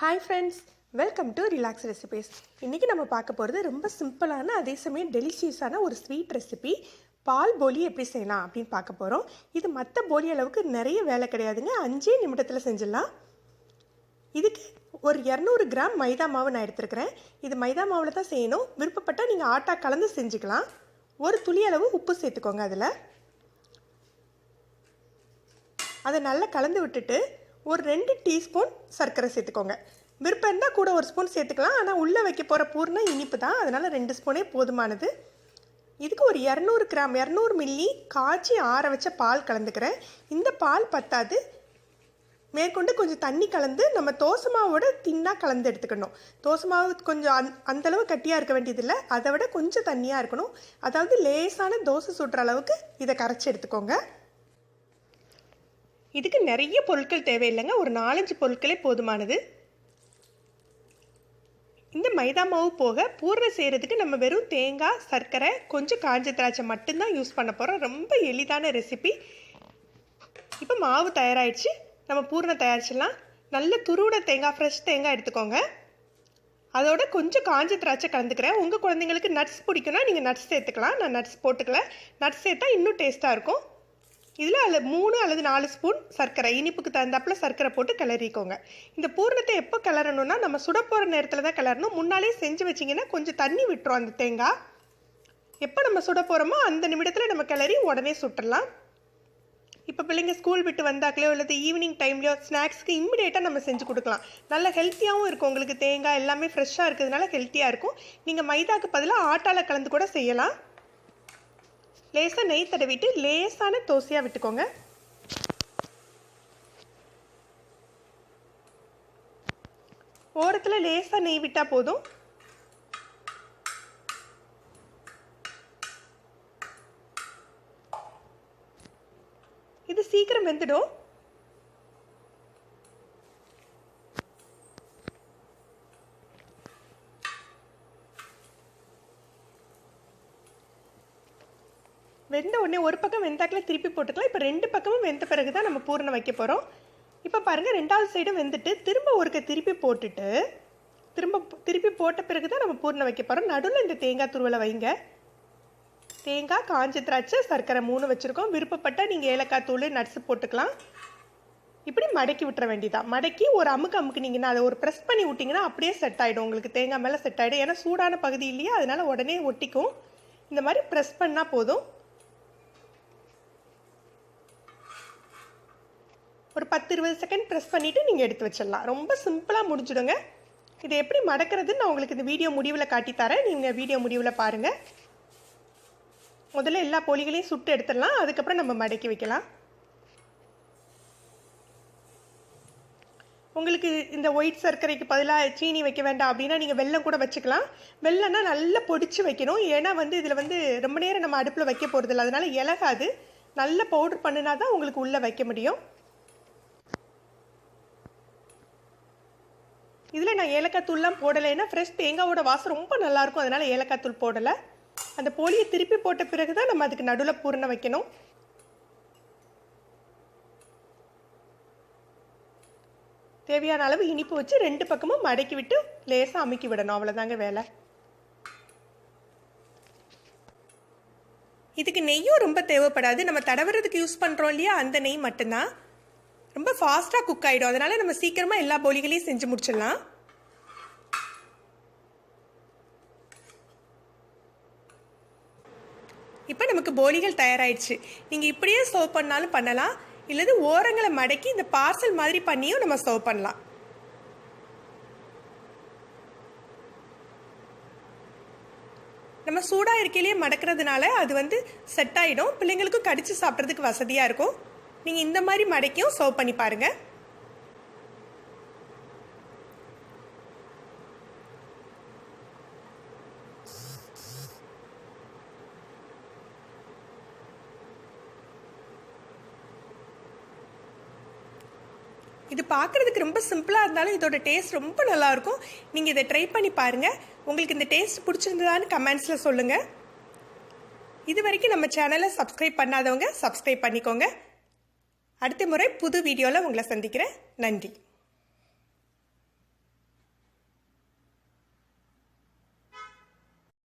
Hi friends, welcome to relax recipes. இன்றைக்கி நம்ம பார்க்க போகிறது ரொம்ப சிம்பிளான அதே சமயம் டெலிஷியஸான ஒரு ஸ்வீட் ரெசிபி. பால் போலி எப்படி செய்யலாம் அப்படின்னு பார்க்க போகிறோம். இது மற்ற போலி அளவுக்கு நிறைய வேலை கிடையாதுங்க, 5 நிமிடத்தில் செஞ்சிடலாம். இதுக்கு ஒரு 200 கிராம் மைதா மாவு நான் எடுத்துருக்கிறேன். இது மைதா மாவில் தான் செய்யணும். விருப்பப்பட்டால் நீங்கள் ஆட்டா கலந்து செஞ்சுக்கலாம். ஒரு துளி அளவு உப்பு சேர்த்துக்கோங்க. அதில் அதை நல்லா கலந்து விட்டுட்டு ஒரு 2 டீஸ்பூன் சர்க்கரை சேர்த்துக்கோங்க. விருப்பம் இருந்தால் கூட ஒரு ஸ்பூன் சேர்த்துக்கலாம். ஆனால் உள்ளே வைக்க போகிற பூர்ணம் இனிப்பு தான், அதனால் 2 ஸ்பூனே போதுமானது. இதுக்கு ஒரு 200 மில்லி காய்ச்சி ஆற வச்ச பால் கலந்துக்கிறேன். இந்த பால் பத்தாது, மேற்கொண்டு கொஞ்சம் தண்ணி கலந்து நம்ம தோசை மாவோட தின்னாக கலந்து எடுத்துக்கணும். தோசை மாவு கொஞ்சம் அந்தளவு கட்டியாக இருக்க வேண்டியதில்லை, அதை விட கொஞ்சம் தண்ணியாக இருக்கணும். அதாவது லேசான தோசை சுடுற அளவுக்கு இதை கரைச்சி எடுத்துக்கோங்க. இதுக்கு நிறைய பொருட்கள் தேவையில்லைங்க, ஒரு 4-5 பொருட்களே போதுமானது. இந்த மைதா மாவு போக பூர்ணம் செய்கிறதுக்கு நம்ம வெறும் தேங்காய், சர்க்கரை, கொஞ்சம் காஞ்ச திராட்சை மட்டும்தான் யூஸ் பண்ண போகிறோம். ரொம்ப எளிதான ரெசிபி. இப்போ மாவு தயாராகிடுச்சு, நம்ம பூர்ணம் தயாரிச்சிடலாம். நல்ல துருவின தேங்காய், ஃப்ரெஷ் தேங்காய் எடுத்துக்கோங்க. அதோட கொஞ்சம் காஞ்ச திராட்சை கலந்துக்கிறேன். உங்கள் குழந்தைங்களுக்கு நட்ஸ் பிடிக்குன்னா நீங்கள் நட்ஸ் சேர்த்துக்கலாம். நான் நட்ஸ் போட்டுக்கல. நட்ஸ் சேர்த்தா இன்னும் டேஸ்ட்டாக இருக்கும். இதில் 3 அல்லது 4 ஸ்பூன் சர்க்கரை, இனிப்புக்கு தகுந்தாப்பில் சர்க்கரை போட்டு கிளறிக்கோங்க. இந்த பூர்ணத்தை எப்போ கிளறணும்னா நம்ம சுட போகிற நேரத்தில் தான் கிளறணும். முன்னாலே செஞ்சு வச்சிங்கன்னா கொஞ்சம் தண்ணி விட்டுரும் அந்த தேங்காய். எப்போ நம்ம சுட போகிறோமோ அந்த நிமிடத்தில் நம்ம கிளறி உடனே சுட்டுடலாம். இப்போ பிள்ளைங்க ஸ்கூல் விட்டு வந்தாக்கலையோ அல்லது ஈவினிங் டைம்லையோ ஸ்நாக்ஸ்க்கு இம்மிடியேட்டாக நம்ம செஞ்சு கொடுக்கலாம். நல்ல ஹெல்த்தியாகவும் இருக்கும். உங்களுக்கு தேங்காய் எல்லாமே ஃப்ரெஷ்ஷாக இருக்கிறதுனால ஹெல்த்தியாக இருக்கும். நீங்கள் மைதாக்கு பதிலாக ஆட்டாவில் கலந்து கூட செய்யலாம். லேசாக நெய் தடவிட்டு லேசான தோசையாக விட்டுக்கோங்க. ஓரத்தில் லேசாக நெய் விட்டால் போதும். இது சீக்கிரம் வெந்துடும். வெந்த உடனே ஒரு பக்கம் வெந்தாக்கில் திருப்பி போட்டுக்கலாம். இப்போ 2 பக்கமும் வெந்த பிறகு தான் நம்ம பூரணம் வைக்க போகிறோம். இப்போ பாருங்கள், 2வது சைடும் வெந்துட்டு திரும்ப ஒருக்க திருப்பி போட்டுட்டு திருப்பி போட்ட பிறகு தான் நம்ம பூரணம் வைக்க போகிறோம். நடுவில் இந்த தேங்காய் துருவலை வைங்க. தேங்காய், காஞ்ச திராட்சை, சர்க்கரை 3 வச்சுருக்கோம். விருப்பப்பட்டால் நீங்கள் ஏலக்காய் தூள், நட்ஸ் போட்டுக்கலாம். இப்படி மடக்கி விட்டுற வேண்டியதான். மடக்கி ஒரு அமுக்குனீங்கன்னா அதை ஒரு ப்ரெஸ் பண்ணி விட்டிங்கன்னா அப்படியே செட் ஆகிடும். உங்களுக்கு தேங்காய் மேலே செட் ஆகிடும். ஏன்னா சூடான பகுதி இல்லையா, அதனால் உடனே ஒட்டிக்கும். இந்த மாதிரி ப்ரெஸ் பண்ணால் போதும். ஒரு 10-20 செகண்ட் ப்ரெஸ் பண்ணிவிட்டு நீங்கள் எடுத்து வச்சிடலாம். ரொம்ப சிம்பிளாக முடிஞ்சிடுங்க. இதை எப்படி மடக்கிறதுன்னு நான் உங்களுக்கு இந்த வீடியோ முடிவில் காட்டித்தரேன். நீங்கள் வீடியோ முடிவில் பாருங்கள். முதல்ல எல்லா போலிகளையும் சுட்டு எடுத்துடலாம், அதுக்கப்புறம் நம்ம மடக்கி வைக்கலாம். உங்களுக்கு இந்த ஒயிட் சர்க்கரைக்கு பதிலாக சீனி வைக்க வேண்டாம் அப்படின்னா நீங்கள் வெல்லம் கூட வச்சுக்கலாம். வெல்லம்னா நல்லா பொடிச்சு வைக்கணும். ஏன்னா இதில் ரொம்ப நேரம் நம்ம அடுப்பில் வைக்க போகிறதில்ல, அதனால் இலகாது. நல்ல பவுடர் பண்ணினா தான் உங்களுக்கு உள்ளே வைக்க முடியும். இதில் நான் ஏலக்காய் தூள்லாம் போடலை, ஏன்னா ஃப்ரெஷ் தேங்காவோட வாசம் ரொம்ப நல்லாயிருக்கும், அதனால் ஏலக்காய் தூள் போடலை. அந்த போலியை திருப்பி போட்ட பிறகு தான் நம்ம அதுக்கு நடுவில் பூரணம் வைக்கணும். தேவையான அளவு இனிப்பு வச்சு 2 பக்கமும் மடக்கி விட்டு லேசாக அமுக்கி விடணும். அவ்வளோதாங்க வேலை. இதுக்கு நெய்யும் ரொம்ப தேவைப்படாது. நம்ம தடவுறதுக்கு யூஸ் பண்ணுறோம் இல்லையா, அந்த நெய் மட்டும்தான். ரொம்ப ஃபாஸ்ட்டாக குக் ஆகிடும். அதனால் நம்ம சீக்கிரமாக எல்லா போலிகளையும் செஞ்சு முடிச்சிடலாம். இப்போ நமக்கு போலிகள் தயாராகிடுச்சு. நீங்கள் இப்படியே சர்வ் பண்ணாலும் பண்ணலாம், இல்லது ஓரங்களை மடக்கி இந்த பார்சல் மாதிரி பண்ணியும் நம்ம சர்வ் பண்ணலாம். நம்ம சூடாக இருக்கையிலேயே மடக்கிறதுனால அது செட் ஆகிடும். பிள்ளைங்களுக்கும் கடிச்சு சாப்பிட்றதுக்கு வசதியாக இருக்கும். நீங்கள் இந்த மாதிரி மடக்கியும் சர்வ் பண்ணி பாருங்கள். இது பார்க்குறதுக்கு ரொம்ப சிம்பிளாக இருந்தாலும் இதோட டேஸ்ட் ரொம்ப நல்லாயிருக்கும். நீங்கள் இதை ட்ரை பண்ணி பாருங்கள். உங்களுக்கு இந்த டேஸ்ட் பிடிச்சிருந்ததான்னு கமெண்ட்ஸில் சொல்லுங்கள். இது வரைக்கும் நம்ம சேனலை சப்ஸ்கிரைப் பண்ணாதவங்க சப்ஸ்கிரைப் பண்ணிக்கோங்க. அடுத்த முறை புது வீடியோவில் உங்களை சந்திக்கிறேன். நன்றி.